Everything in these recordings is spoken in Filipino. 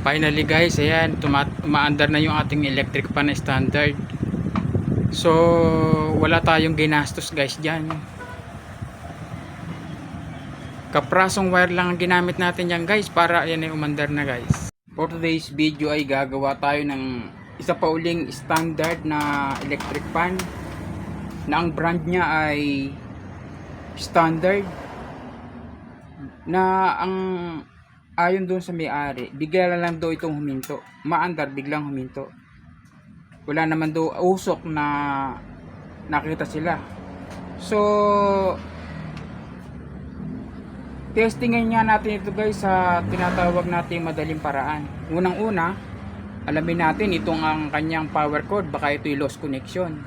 Finally guys, ayan, umaandar na yung ating electric pan na standard. So, wala tayong ginastos guys dyan. Kaprasong wire lang ang ginamit natin yan guys para ayan ay umandar na guys. For today's video ay gagawa tayo ng isa pa uling standard na electric pan na ang brand niya ay standard, na ang ayon doon sa may-ari, bigla lang daw itong huminto. Maandar, biglang huminto. Wala naman daw usok na nakita sila. So, testingin nga natin ito guys sa tinatawag natin madaling paraan. Unang-una, alamin natin itong ang kanyang power cord. Baka ito'y lost connection.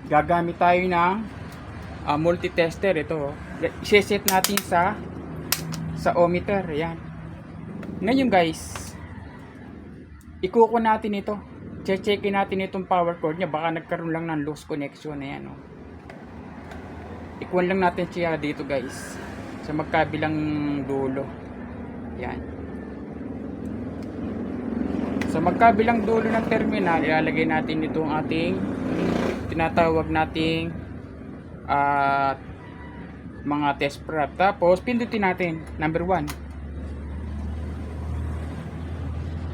Gagamit tayo ng multi-tester. Ito, iseset natin sa ohmmeter. Yan. Ngayon guys, ikuko natin ito. Checkin natin itong power cord niya. Baka nagkaroon lang ng loose connection na yan. Ikuan lang natin siya dito guys, sa magkabilang dulo. Yan. Sa magkabilang dulo ng terminal, ilalagay natin itong ating tinatawag nating mga test prop. Tapos pindutin natin number 1,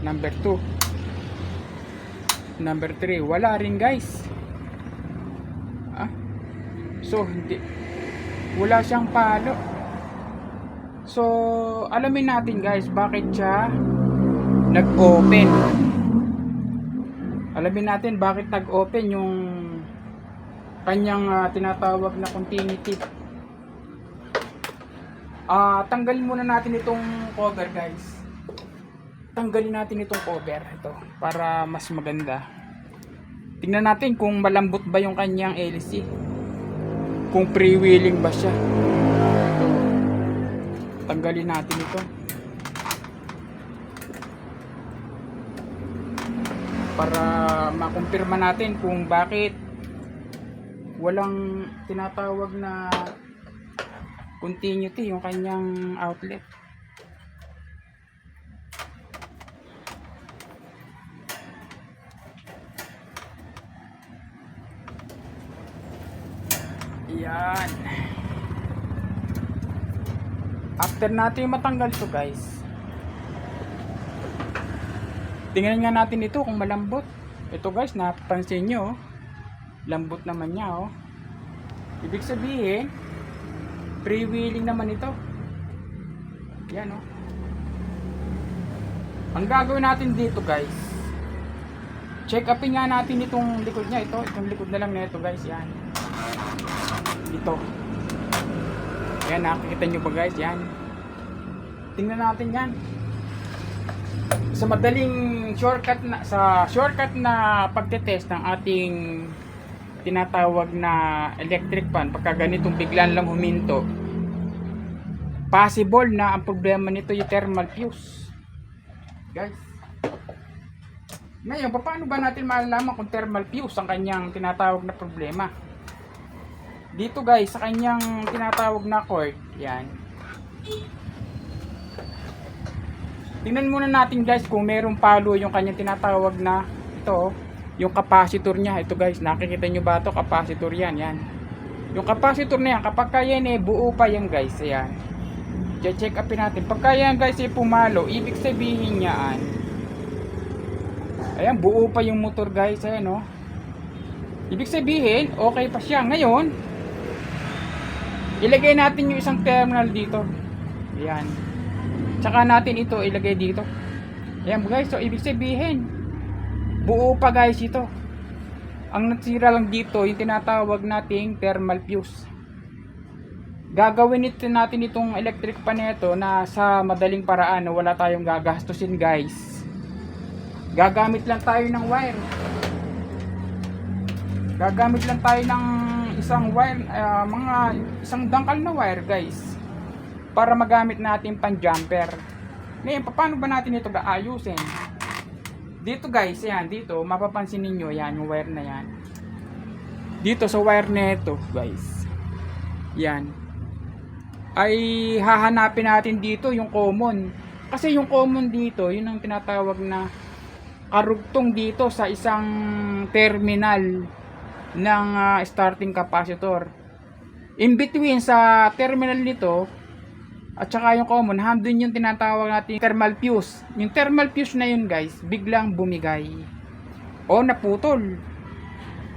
number 2, number 3. Wala rin guys. So wala siyang palo. So alamin natin guys bakit siya nag-open. Alamin natin bakit nag-open yung kanyang tinatawag na continuity. Tanggalin muna natin itong cover guys. Tanggalin natin itong cover ito para mas maganda. Tingnan natin kung malambot ba yung kanyang LC, kung freewheeling ba siya. Tanggalin natin ito para makumpirma natin kung bakit walang tinatawag na continuity yung kanyang outlet. Yan. After natin matanggal to guys, tingnan nga natin ito kung malambot. Ito guys, napansin nyo, lambot naman niya. Ibig sabihin freewheeling naman ito. Yan. Ang gagawin natin dito guys, check upin nga natin itong likod niya. Itong likod na lang na ito guys. Yan, ito. Yan, nakikita nyo ba guys? Yan, tingnan natin yan. Sa madaling shortcut na, pagtetest ng ating tinatawag na electric pan, pagka ganitong biglan lang huminto, possible na ang problema nito yung thermal fuse guys. Ngayon, paano ba natin malalaman kung thermal fuse ang kanyang tinatawag na problema? Dito guys, sa kanyang tinatawag na cord, yan. Tingnan muna natin guys kung merong palo yung kanyang tinatawag na ito, yung capacitor niya. Ito guys, nakikita nyo ba ito? Capacitor yan, yan. Yung capacitor na yan, kapag kaya buo pa yan guys, ayan. Check upin natin. Pagka yan guys pumalo, ibig sabihin niyaan, ayan, buo pa yung motor guys, ayan ibig sabihin, okay pa siya. Ngayon, ilagay natin yung isang terminal dito. Ayan. Tsaka natin ito ilagay dito. Ayan guys, so ibig sabihin, buo pa guys ito. Ang nasira lang dito, yung tinatawag nating thermal fuse. Gagawin natin itong electric pan nito na sa madaling paraan na wala tayong gagastusin guys. Gagamit lang tayo ng wire. Gagamit lang tayo ng isang wire, isang dangkal na wire guys, para magamit natin pan jumper. Ngayon, paano ba natin ito gaayusin? Dito guys, yan, dito mapapansin niyo yan, yung wire na yan. Dito sa wire nito guys, yan, ay hahanapin natin dito yung common Kasi yung common dito, yun ang tinatawag na karugtong dito sa isang terminal ng starting capacitor. In between sa terminal nito at saka yung common, handun yung tinatawag natin thermal fuse. Yung thermal fuse na yun guys, biglang bumigay o naputol.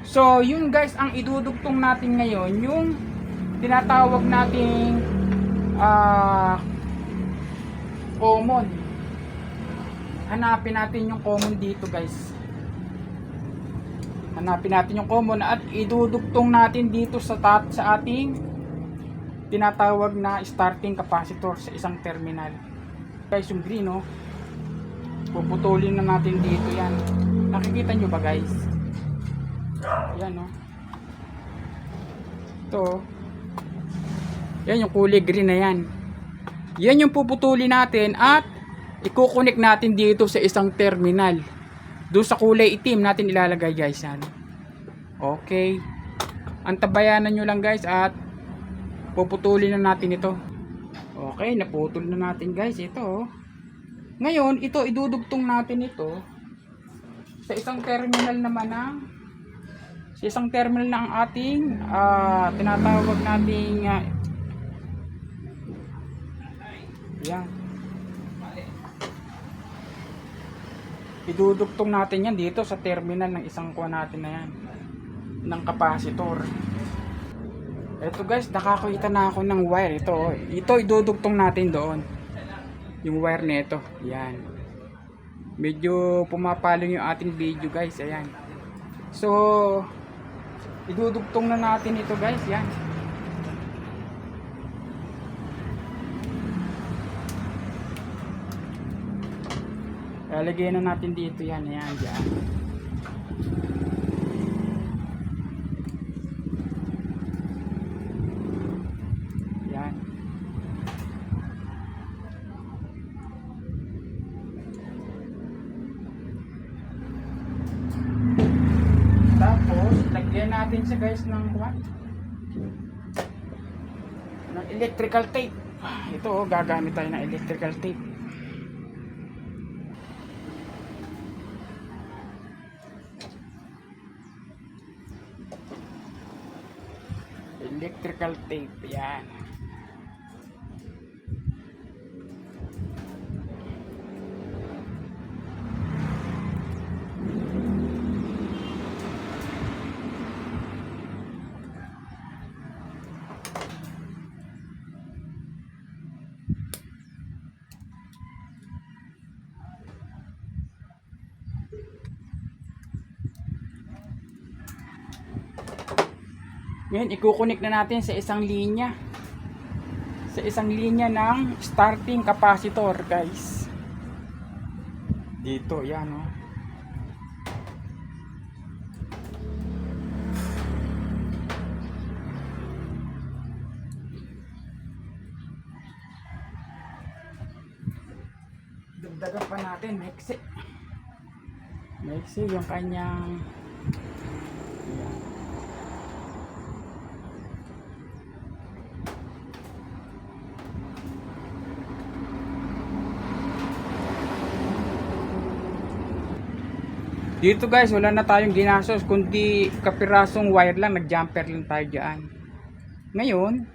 So yun guys, ang idudugtong natin ngayon, yung tinatawag nating common. Hanapin natin yung common dito guys. Hanapin natin yung common at idudugtong natin dito sa ating tinatawag na starting capacitor sa isang terminal. Guys, yung green, no? Puputulin na natin dito yan. Nakikita nyo ba guys? Yan, no? Ito. Yan yung kulay green na yan. Yan yung puputulin natin at i-connect natin dito sa isang terminal. Doon sa kulay itim natin ilalagay guys yan. Okay. Antabayanan nyo lang guys at puputulin na natin ito. Okay, naputol na natin guys ito. Ngayon, ito idudugtong natin ito sa isang terminal naman sa isang terminal ng ating tinatawag nating yan. Idudugtong natin yan dito sa terminal ng isang kuha natin na yan ng capacitor. Ito guys, nakakita na ako ng wire. Ito idudugtong natin doon. Yung wire nito. Yan. Medyo pumapalong yung ating video guys. Ayan. So, idudugtong na natin ito guys. Yan. Lalagyan na natin dito yan. Ayan. Diyan. Yan. Tapos, lagyan natin siya guys ng what? Ng electrical tape. Ito, gagamit tayo ng electrical tape. Electrical tape, yan. Ngayon, ikukunik na natin sa isang linya. Sa isang linya ng starting capacitor, guys. Dito, yan, oh. Dagdagan pa natin, maiksi. Maiksi yung kanyang yan. Dito guys, wala na tayong ginastos kundi kapirasong wire lang, nag-jumper lang tayo dyan. Ngayon,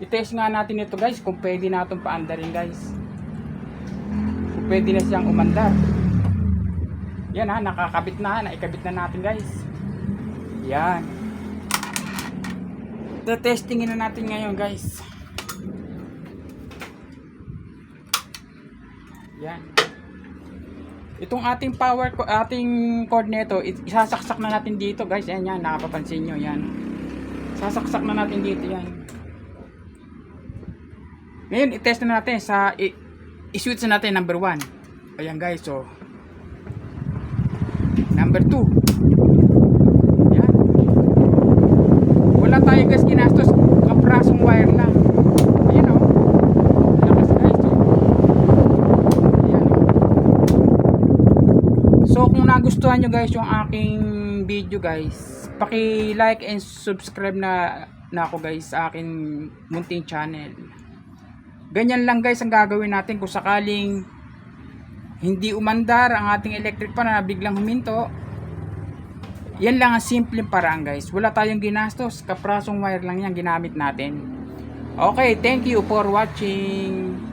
i-test nga natin ito guys kung pwede na itong paandarin guys. Kung pwede na siyang umandar. Yan ha, nakakabit na, naikabit na natin guys. Yan. Testingin na natin ngayon guys. Yan. Itong ating ating cord nito, isasaksak na natin dito guys. Yan, yan, nakapapansin nyo yan. Sasaksak na natin dito yan. Ngayon, i-test na natin sa i-switch na natin number 1. Ayan guys, so number 2. Yan. Wala tayo guys ginastos, kaprasong wire lang. Ayan o. Lakas guys, so. Ayan o. So kung nagustuhan nyo guys yung aking video guys, paki-like and subscribe na ako guys sa aking munting channel. Ganyan lang guys ang gagawin natin kung sakaling hindi umandar ang ating electric pan na biglang huminto. Yan lang ang simpleng paraan guys. Wala tayong ginastos. Kaprasong wire lang yan ginamit natin. Okay, thank you for watching.